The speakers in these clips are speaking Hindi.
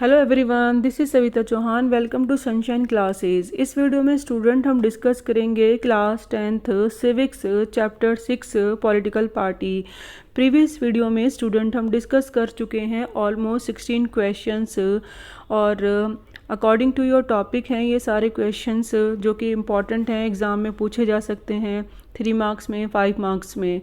Hello everyone, this is Savita Chauhan. Welcome to Sunshine Classes. इस वीडियो में स्टूडेंट हम डिस्कस करेंगे class 10th civics chapter 6 political party. Previous video में स्टूडेंट हम डिस्कस कर चुके हैं ऑलमोस्ट 16 क्वेश्चंस और अकॉर्डिंग टू योर टॉपिक हैं ये सारे क्वेश्चंस जो कि इम्पॉर्टेंट हैं, एग्ज़ाम में पूछे जा सकते हैं 3 मार्क्स में, 5 मार्क्स में।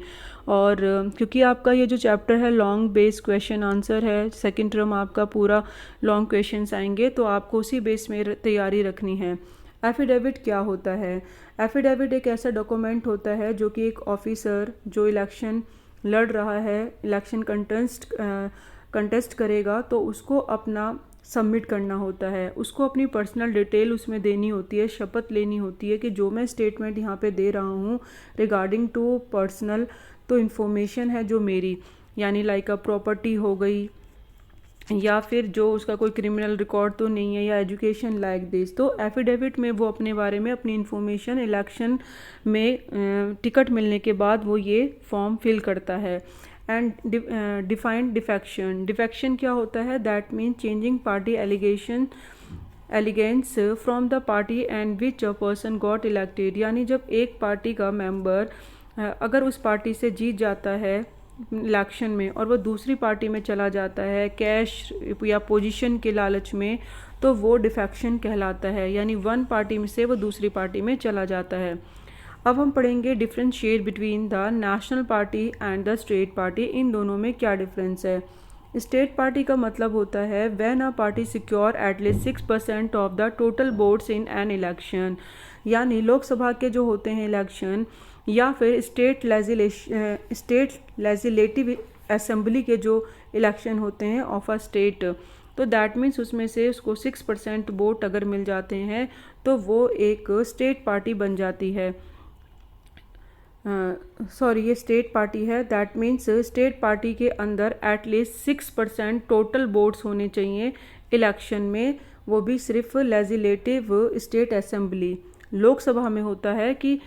और क्योंकि आपका ये जो चैप्टर है लॉन्ग बेस क्वेश्चन आंसर है, सेकंड टर्म आपका पूरा लॉन्ग क्वेश्चंस आएंगे, तो आपको उसी बेस में तैयारी रखनी है। एफिडेविट क्या होता है? एफिडेविट एक ऐसा डॉक्यूमेंट होता है जो कि एक ऑफिसर जो इलेक्शन लड़ रहा है, इलेक्शन कंटेस्ट करेगा, तो उसको अपना सबमिट करना होता है, उसको अपनी पर्सनल डिटेल उसमें देनी होती है, शपथ लेनी होती है कि जो मैं स्टेटमेंट यहाँ पे दे रहा हूँ रिगार्डिंग टू पर्सनल, तो इन्फॉर्मेशन है जो मेरी, यानी लाइक अ प्रॉपर्टी हो गई या फिर जो उसका कोई क्रिमिनल रिकॉर्ड तो नहीं है या एजुकेशन लाइक दिस। तो एफिडेविट में वो अपने बारे में अपनी इन्फॉर्मेशन इलेक्शन में टिकट मिलने के बाद वो ये फॉर्म फिल करता है। And defined defection. डिफेक्शन क्या होता है? That mean changing party allegiance from the party and which a person got elected. यानी जब एक पार्टी का मेंबर अगर उस पार्टी से जीत जाता है इलेक्शन में और वो दूसरी पार्टी में चला जाता है कैश या पोजीशन के लालच में, तो वो डिफेक्शन कहलाता है, यानी वन पार्टी में से वो दूसरी पार्टी में चला जाता है। अब हम पढ़ेंगे differentiate between the national party and the state party. इन दोनों में क्या डिफरेंस है? स्टेट पार्टी का मतलब होता है when a party secure at least 6% of the total votes in an election. यानी लोकसभा के जो होते हैं इलेक्शन या फिर स्टेट लेजिस्लेटिव असेंबली के जो इलेक्शन होते हैं ऑफ अ स्टेट, तो दैट मीन्स उसमें से उसको 6% वोट अगर मिल जाते हैं तो वो एक स्टेट पार्टी बन जाती है। ये स्टेट पार्टी है। दैट मीन्स स्टेट पार्टी के अंदर एटलीस्ट 6% टोटल वोट्स होने चाहिए इलेक्शन में, वो भी सिर्फ लेजिस्लेटिव स्टेट असेंबली। लोकसभा में होता है कि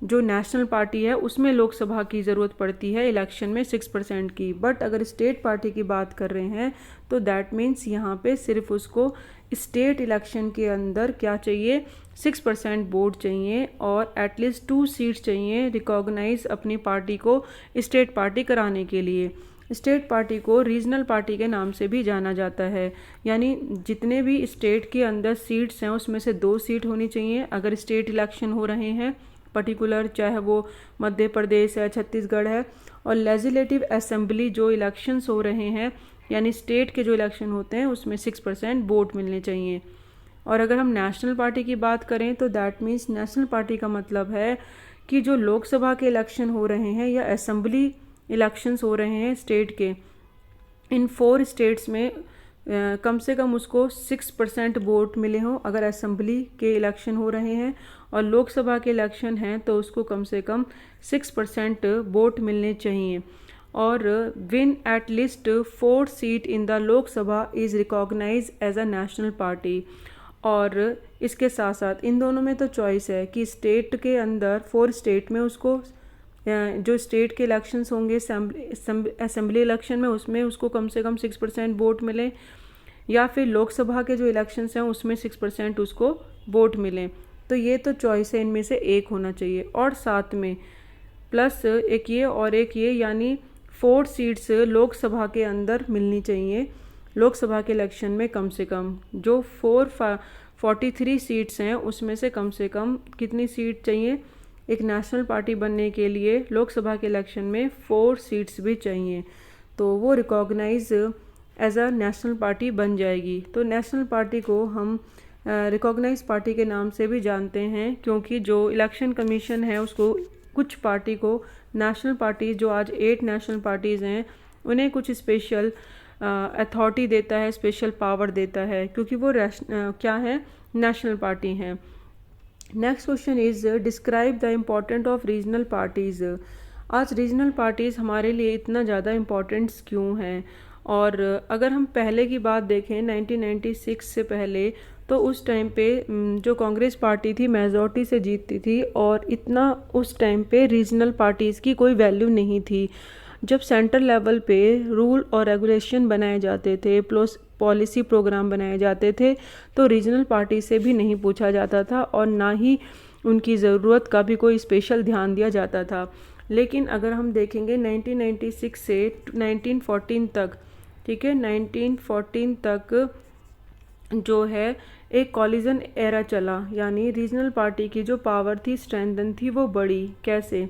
जो नेशनल पार्टी है उसमें लोकसभा की ज़रूरत पड़ती है इलेक्शन में 6% की, बट अगर स्टेट पार्टी की बात कर रहे हैं तो दैट मीन्स यहाँ पे सिर्फ उसको स्टेट इलेक्शन के अंदर क्या चाहिए, 6% वोट चाहिए और एटलीस्ट 2 सीट्स चाहिए रिकॉग्नाइज अपनी पार्टी को स्टेट पार्टी कराने के लिए। स्टेट पार्टी को रीजनल पार्टी के नाम से भी जाना जाता है, यानी जितने भी स्टेट के अंदर सीट्स हैं उसमें से 2 सीट होनी चाहिए अगर स्टेट इलेक्शन हो रहे हैं पर्टिकुलर, चाहे वो मध्य प्रदेश है, छत्तीसगढ़ है। और लेजिस्लेटिव असेंबली जो इलेक्शंस हो रहे हैं यानी स्टेट के जो इलेक्शन होते हैं उसमें 6% वोट मिलने चाहिए। और अगर हम नेशनल पार्टी की बात करें तो दैट मीन्स नेशनल पार्टी का मतलब है कि जो लोकसभा के इलेक्शन हो रहे हैं या असेंबली इलेक्शंस हो रहे हैं स्टेट के, इन 4 स्टेट्स में कम से कम उसको 6% वोट मिले हों अगर असेंबली के इलेक्शन हो रहे हैं, और लोकसभा के इलेक्शन हैं तो उसको कम से कम 6% वोट मिलने चाहिए। और win at least 4 seat in the Lok Sabha is recognise as a national party. और इसके साथ साथ इन दोनों में तो चॉइस है कि स्टेट के अंदर 4 स्टेट में उसको जो स्टेट के इलेक्शंस होंगे असेंबली इलेक्शन में उसमें उसको कम से कम 6% वोट मिले, या फिर लोकसभा के जो इलेक्शंस हैं उसमें 6% उसको वोट मिले। तो ये तो चॉइस है, इनमें से एक होना चाहिए। और साथ में प्लस एक ये और एक ये, यानी 4 सीट्स लोकसभा के अंदर मिलनी चाहिए लोकसभा के इलेक्शन में। कम से कम जो 43 सीट्स हैं उसमें से कम कितनी सीट चाहिए? एक नेशनल पार्टी बनने के लिए लोकसभा के इलेक्शन में 4 सीट्स भी चाहिए, तो वो recognise as a national party बन जाएगी। तो नेशनल पार्टी को हम रिकॉग्नाइज पार्टी के नाम से भी जानते हैं, क्योंकि जो इलेक्शन कमीशन है उसको कुछ पार्टी को नेशनल पार्टी, जो आज 8 नेशनल पार्टीज़ हैं, उन्हें कुछ स्पेशल अथॉरिटी देता है, स्पेशल पावर देता है, क्योंकि वो क्या है, नेशनल पार्टी हैं। Next question is describe the important of regional parties. आज रीजनल पार्टीज़ हमारे लिए इतना ज़्यादा इम्पोर्टेंट्स क्यों हैं? और अगर हम पहले की बात देखें 1996 से पहले, तो उस टाइम पे जो कांग्रेस पार्टी थी मेजॉरिटी से जीतती थी और इतना उस टाइम पे रीजनल पार्टीज़ की कोई वैल्यू नहीं थी। जब सेंट्रल लेवल पे रूल और रेगुलेशन बनाए जाते थे, प्लस पॉलिसी प्रोग्राम बनाए जाते थे, तो रीजनल पार्टी से भी नहीं पूछा जाता था और ना ही उनकी ज़रूरत का भी कोई स्पेशल ध्यान दिया जाता था। लेकिन अगर हम देखेंगे 1996 से 1914 तक, ठीक है, 1914 तक जो है एक कॉलिजन एरा चला, यानी रीजनल पार्टी की जो पावर थी, स्ट्रेंथन थी, वो बढ़ी। कैसे?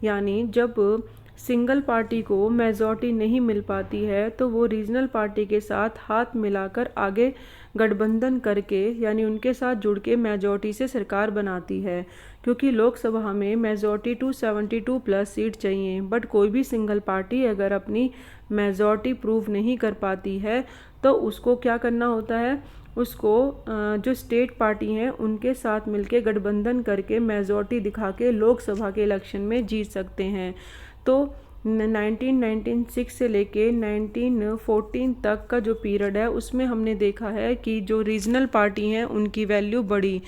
यानी जब सिंगल पार्टी को मेजॉरिटी नहीं मिल पाती है तो वो रीजनल पार्टी के साथ हाथ मिलाकर आगे गठबंधन करके, यानी उनके साथ जुड़ के मेजॉरिटी से सरकार बनाती है, क्योंकि लोकसभा में मेजॉरिटी 272 प्लस सीट चाहिए। बट कोई भी सिंगल पार्टी अगर अपनी मेजॉरिटी प्रूव नहीं कर पाती है तो उसको क्या करना होता है, उसको जो स्टेट पार्टी हैं उनके साथ मिलके गठबंधन करके मेजॉरिटी दिखा के लोकसभा के इलेक्शन में जीत सकते हैं। तो 1996 से लेके 1914 तक का जो पीरियड है उसमें हमने देखा है कि जो रीजनल पार्टी हैं उनकी वैल्यू बढ़ी,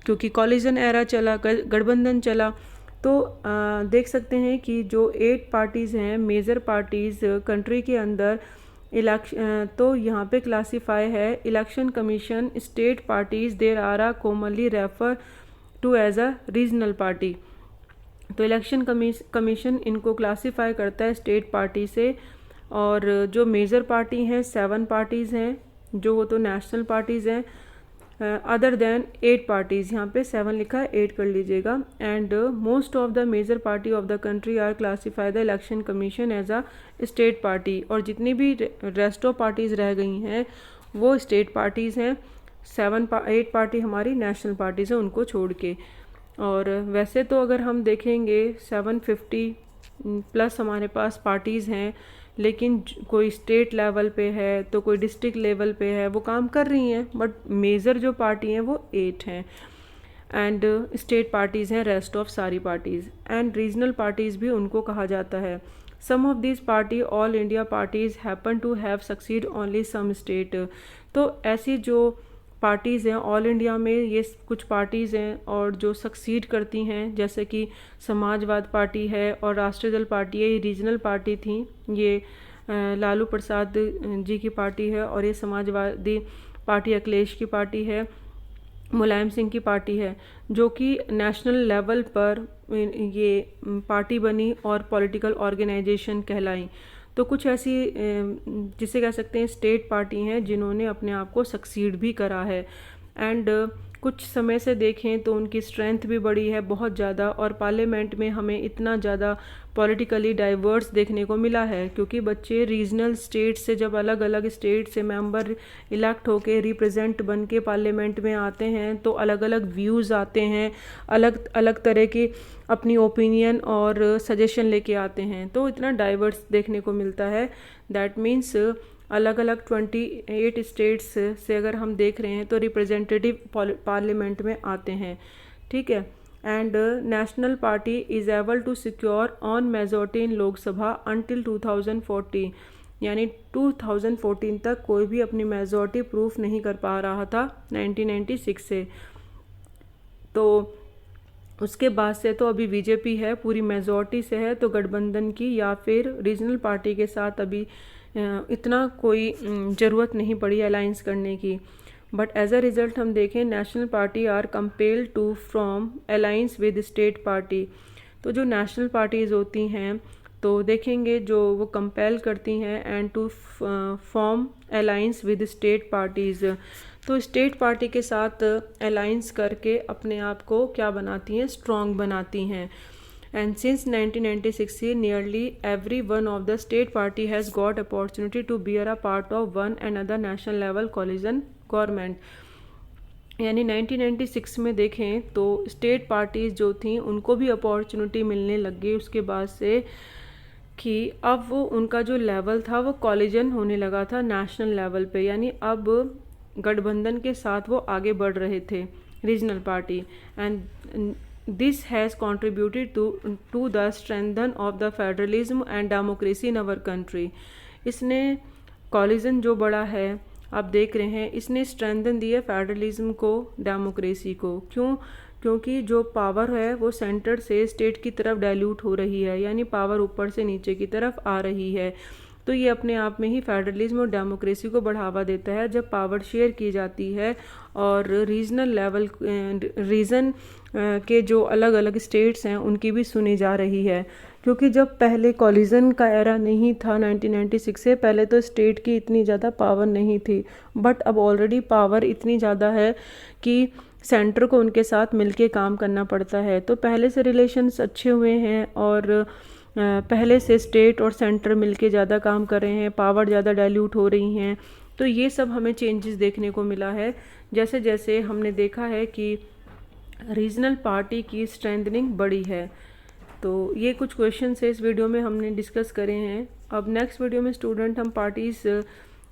क्योंकि कॉलिजन एरा चला, गठबंधन चला। तो देख सकते हैं कि जो 8 पार्टीज़ हैं, मेजर पार्टीज़ कंट्री के अंदर, इलेक्शन तो यहाँ पे क्लासीफाई है election commission state parties there are commonly refer to as a regional party. तो इलेक्शन कमीशन इनको क्लासीफाई करता है स्टेट पार्टी से। और जो मेजर पार्टी हैं 7 पार्टीज़ हैं, जो वो तो नेशनल पार्टीज़ हैं, अदर देन 8 पार्टीज़, यहाँ पे 7 लिखा है, 8 कर लीजिएगा। And most of the major party of the country are classify the election commission as a state party. और जितनी भी रेस्ट ऑफ पार्टीज़ रह गई हैं वो स्टेट पार्टीज़ हैं, 8 पार्टी हमारी नेशनल पार्टीज़ हैं उनको छोड़ के। और वैसे तो अगर हम देखेंगे 750 प्लस हमारे पास पार्टीज़ हैं, लेकिन कोई स्टेट लेवल पे है तो कोई डिस्ट्रिक्ट लेवल पे है, वो काम कर रही हैं। बट मेजर जो पार्टी हैं वो 8 हैं एंड स्टेट पार्टीज़ हैं रेस्ट ऑफ सारी पार्टीज़। एंड रीजनल पार्टीज़ भी उनको कहा जाता है। Some of this party all India parties happen to have succeed only some state. तो ऐसी जो पार्टीज़ हैं ऑल इंडिया में, ये कुछ पार्टीज़ हैं और जो सक्सीड करती हैं, जैसे कि समाजवाद पार्टी है और राष्ट्रीय दल पार्टी है, ये रीजनल पार्टी थी। ये लालू प्रसाद जी की पार्टी है और ये समाजवादी पार्टी अखिलेश की पार्टी है, मुलायम सिंह की पार्टी है, जो कि नेशनल लेवल पर ये पार्टी बनी और पॉलिटिकल ऑर्गेनाइजेशन कहलाई। तो कुछ ऐसी जिसे कह सकते हैं स्टेट पार्टी हैं जिन्होंने अपने आप को सक्सीड भी करा है। एंड कुछ समय से देखें तो उनकी स्ट्रेंथ भी बढ़ी है बहुत ज़्यादा, और पार्लियामेंट में हमें इतना ज़्यादा पॉलिटिकली डाइवर्स देखने को मिला है, क्योंकि बच्चे रीजनल स्टेट से जब अलग अलग स्टेट से मेंबर इलेक्ट होके रिप्रेजेंट बन के पार्लियामेंट में आते हैं तो अलग अलग व्यूज़ आते हैं, अलग अलग तरह की अपनी ओपिनियन और सजेशन लेके आते हैं। तो इतना डाइवर्स देखने को मिलता है। दैट मीन्स अलग अलग 28 स्टेट्स से अगर हम देख रहे हैं तो रिप्रेजेंटेटिव पार्लियामेंट में आते हैं, ठीक है। And national party is able to secure on majority in Lok Sabha until 2014, यानी 2014 तक कोई भी अपनी मेजॉरिटी प्रूफ नहीं कर पा रहा था 1996 से। तो उसके बाद से तो अभी बीजेपी है, पूरी मेजॉरिटी से है, तो गठबंधन की या फिर रीजनल पार्टी के साथ अभी इतना कोई ज़रूरत नहीं पड़ी अलाइंस करने की। बट एज अ रिज़ल्ट हम देखें national party are compelled to from alliance with state party. तो जो नेशनल पार्टीज़ होती हैं तो देखेंगे जो वो कंपेल करती हैं and to form alliance with state parties. तो स्टेट पार्टी के साथ अलाइंस करके अपने आप को क्या बनाती हैं, स्ट्रॉन्ग बनाती हैं। And since 1996, nearly every one of the state party has got opportunity to bear a part of one another national level coalition government। यानी 1996 में देखें तो स्टेट पार्टीज जो थी उनको भी अपॉर्चुनिटी मिलने लग गई उसके बाद से, कि अब वो उनका जो लेवल था वो कॉलिजन होने लगा था नेशनल लेवल पे, यानी अब गठबंधन के साथ वो आगे बढ़ रहे थे regional party. And this has contributed to the strengthen of the federalism and democracy in our country। इसने कॉलिजन जो बड़ा है आप देख रहे हैं, इसने स्ट्रेंथन दी है फेडरलिज्म को, डेमोक्रेसी को। क्यों? क्योंकि जो पावर है वो सेंटर से स्टेट की तरफ डाइल्यूट हो रही है, यानी पावर ऊपर से नीचे की तरफ आ रही है। तो ये अपने आप में ही फेडरलिज्म और डेमोक्रेसी को बढ़ावा देता है जब पावर शेयर की जाती है और रीजनल लेवल रीजन के जो अलग अलग स्टेट्स हैं उनकी भी सुनी जा रही है। क्योंकि जब पहले कॉलिजन का एरा नहीं था 1996 से पहले, तो स्टेट की इतनी ज़्यादा पावर नहीं थी, बट अब ऑलरेडी पावर इतनी ज़्यादा है कि सेंटर को उनके साथ मिलके काम करना पड़ता है। तो पहले से रिलेशंस अच्छे हुए हैं और पहले से स्टेट और सेंटर मिलके ज़्यादा काम कर रहे हैं, पावर ज़्यादा डाइल्यूट हो रही हैं। तो ये सब हमें चेंजेस देखने को मिला है। जैसे जैसे हमने देखा है कि रीजनल पार्टी की स्ट्रेंथनिंग बढ़ी है। तो ये कुछ क्वेश्चन से इस वीडियो में हमने डिस्कस करे हैं। अब नेक्स्ट वीडियो में स्टूडेंट हम पार्टीज़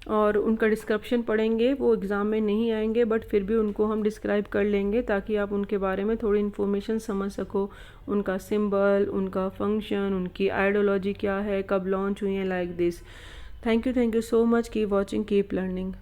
और उनका डिस्क्रिप्शन पढ़ेंगे। वो एग्ज़ाम में नहीं आएंगे बट फिर भी उनको हम डिस्क्राइब कर लेंगे ताकि आप उनके बारे में थोड़ी इन्फॉर्मेशन समझ सको, उनका सिंबल, उनका फंक्शन, उनकी आइडियोलॉजी क्या है, कब लॉन्च हुई है, like this. Thank you so much, keep watching, keep learning.